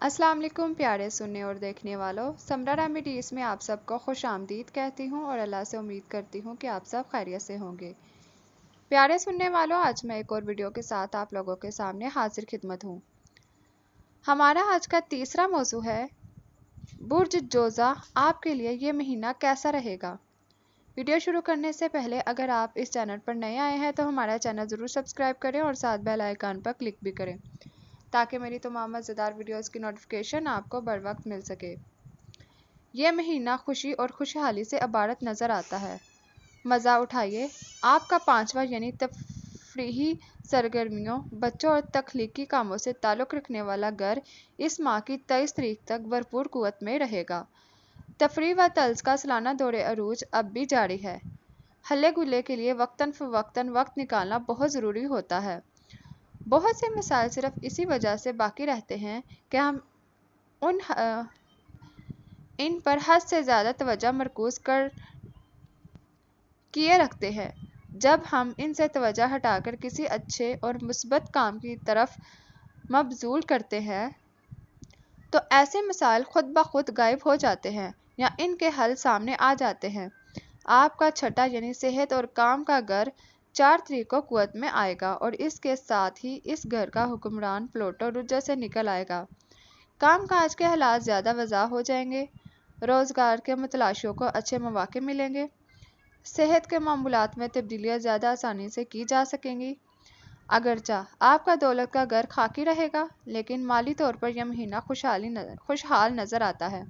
अस्सलाम वालेकुम प्यारे सुनने और देखने वालों, समरा रेमेडीज़ में आप सबको खुश आमदीद कहती हूँ और अल्लाह से उम्मीद करती हूँ कि आप सब खैरियत से होंगे। प्यारे सुनने वालों, आज मैं एक और वीडियो के साथ आप लोगों के सामने हाजिर खिदमत हूँ। हमारा आज का तीसरा मौजू है बुर्ज जोज़ा, आपके लिए ये महीना कैसा रहेगा। वीडियो शुरू करने से पहले अगर आप इस चैनल पर नए आए हैं तो हमारा चैनल ज़रूर सब्सक्राइब करें और साथ बेल आइकन पर क्लिक भी करें ताकि मेरी तमाम मज़ेदार वीडियोस की नोटिफिकेशन आपको बर वक्त मिल सके। ये महीना खुशी और खुशहाली से अबारत नज़र आता है। मज़ा उठाइए। आपका पांचवा यानी तफरीही सरगर्मियों, बच्चों और तख्लीकी कामों से ताल्लुक़ रखने वाला घर इस माह की 23 तारीख तक भरपूर क़ुव्वत में रहेगा। तफरीह व तल्ज़ का सालाना दौरे अरूज अब भी जारी है। हल्ले गुल्ले के लिए वक्तन फ़वक्तन वक्त निकालना बहुत ज़रूरी होता है। बहुत से मसाइल सिर्फ इसी वजह से बाकी रहते हैं कि हम इन पर हद से ज़्यादा तवज्जो मरकूज़ किए रखते हैं। जब हम इनसे तवज्जो हटाकर किसी अच्छे और मुस्बत काम की तरफ मबज़ूल करते हैं तो ऐसे मसाइल खुद ब खुद गायब हो जाते हैं या इनके हल सामने आ जाते हैं। आपका छठा यानी सेहत और काम का घर 4 तारीख को क़ुव्वत में आएगा और इसके साथ ही इस घर का हुक्मरान प्लूटो रुजो से निकल आएगा। काम काज के हालात ज़्यादा वज़ाह हो जाएंगे। रोज़गार के मुतलाशियों को अच्छे मौक़े मिलेंगे। सेहत के मामूलात में तब्दीलियाँ ज़्यादा आसानी से की जा सकेंगी। अगरचा आपका दौलत का घर खाकी रहेगा, लेकिन माली तौर पर यह महीना खुशहाल नज़र आता है।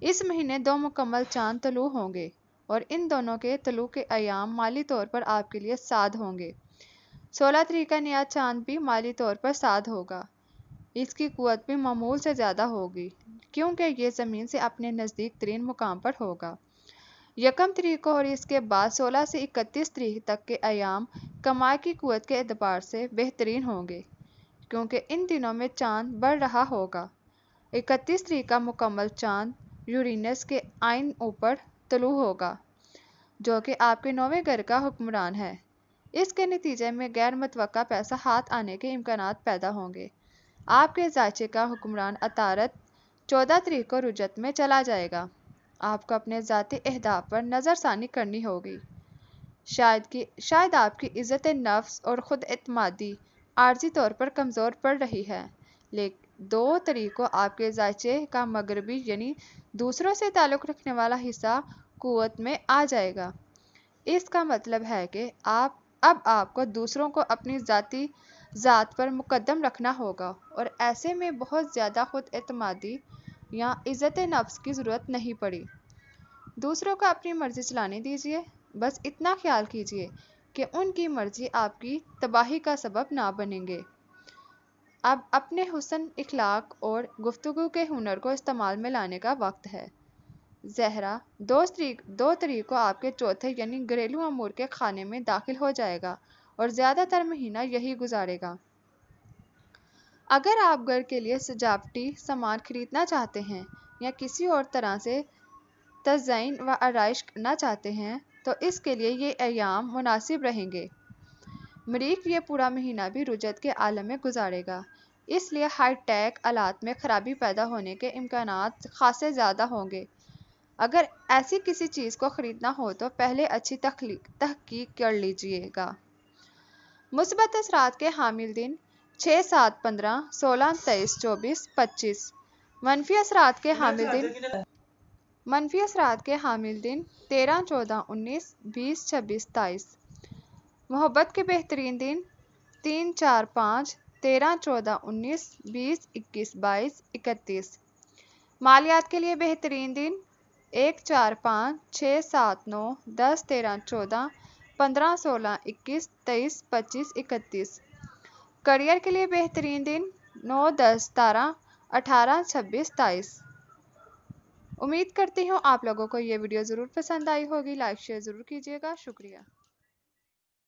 इस महीने 2 मुकम्मल चाँद तलू होंगे और इन दोनों के तलू के अयाम माली तौर पर आपके लिए साद होंगे। 16 तारीख का नया चाँद भी माली तौर पर साद होगा। इसकी क़ुव्वत भी मामूल से ज़्यादा होगी क्योंकि ये ज़मीन से अपने नज़दीक तरीन मुकाम पर होगा। 1 तारीख को और इसके बाद 16 से 31 तारीख तक के अयाम कमाई की क़ुव्वत के एतबार से बेहतरीन होंगे क्योंकि इन दिनों में चाँद बढ़ रहा होगा। 31 तारीख का मुकम्मल चाँद यूरेनस के आइन ऊपर तलू होगा जो कि आपके 9वें घर का हुक्मरान है। इसके नतीजे में गैर मुतवक्का पैसा हाथ आने के इम्कानात पैदा होंगे। आपके ज़ायचे का हुक्मरान अतारत 14 तारीख को रुजत में चला जाएगा। आपको अपने ज़ाती अहदाफ पर नज़रसानी करनी होगी। शायद आपकी इज़्ज़त नफ्स और ख़ुद एतमादी आर्जी तौर पर कमज़ोर पड़ रही है, लेकिन 2 तारीख को आपके ज़ायचे का मगरबी यानी दूसरों से ताल्लुक़ रखने वाला हिस्सा क़ुव्वत में आ जाएगा। इसका मतलब है कि अब आपको दूसरों को अपनी ज़ात पर मुकद्दम रखना होगा और ऐसे में बहुत ज़्यादा ख़ुद एतमादी या इज़्ज़त नफ्स की ज़रूरत नहीं पड़ी। दूसरों को अपनी मर्ज़ी चलाने दीजिए। बस इतना ख्याल कीजिए कि उनकी मर्ज़ी आपकी तबाही का सबब ना बनेंगे। अब अपने हुस्न, इखलाक और गुफ्तगू के हुनर को इस्तेमाल में लाने का वक्त है। ज़हरा 2 तारीख को आपके चौथे यानी घरेलू अमूर के खाने में दाखिल हो जाएगा और ज़्यादातर महीना यही गुजारेगा। अगर आप घर के लिए सजावटी सामान खरीदना चाहते हैं या किसी और तरह से तज़यीन व आराइश करना चाहते हैं तो इसके लिए ये अयाम मुनासिब रहेंगे। मरीख ये पूरा महीना भी रुजत के आलम में गुजारेगा, इसलिए हाई-टेक आलात में ख़राबी पैदा होने के इम्कानात खासे ज़्यादा होंगे। अगर ऐसी किसी चीज़ को ख़रीदना हो तो पहले अच्छी तहकीक कर लीजिएगा। मुस्बत असरात के हामिल दिन 6, 7, 15, 16, 23, 24, 25। मनफी असरात के हामिल दिन 13, 14, 19, 20, 26, 23। मोहब्बत के बेहतरीन दिन 3, 4, 5, 13, 14, 19, 20, 21, 22, 31। मालियात के लिए बेहतरीन दिन 1, 4, 5, 6, 7, 9, 10, 13, 14, 15, 16, 21, 23, 25, 31। करियर के लिए बेहतरीन दिन 9, 10, 17, 18, 26, 23। उम्मीद करती हूँ आप लोगों को ये वीडियो ज़रूर पसंद आई होगी। लाइक शेयर ज़रूर कीजिएगा। शुक्रिया।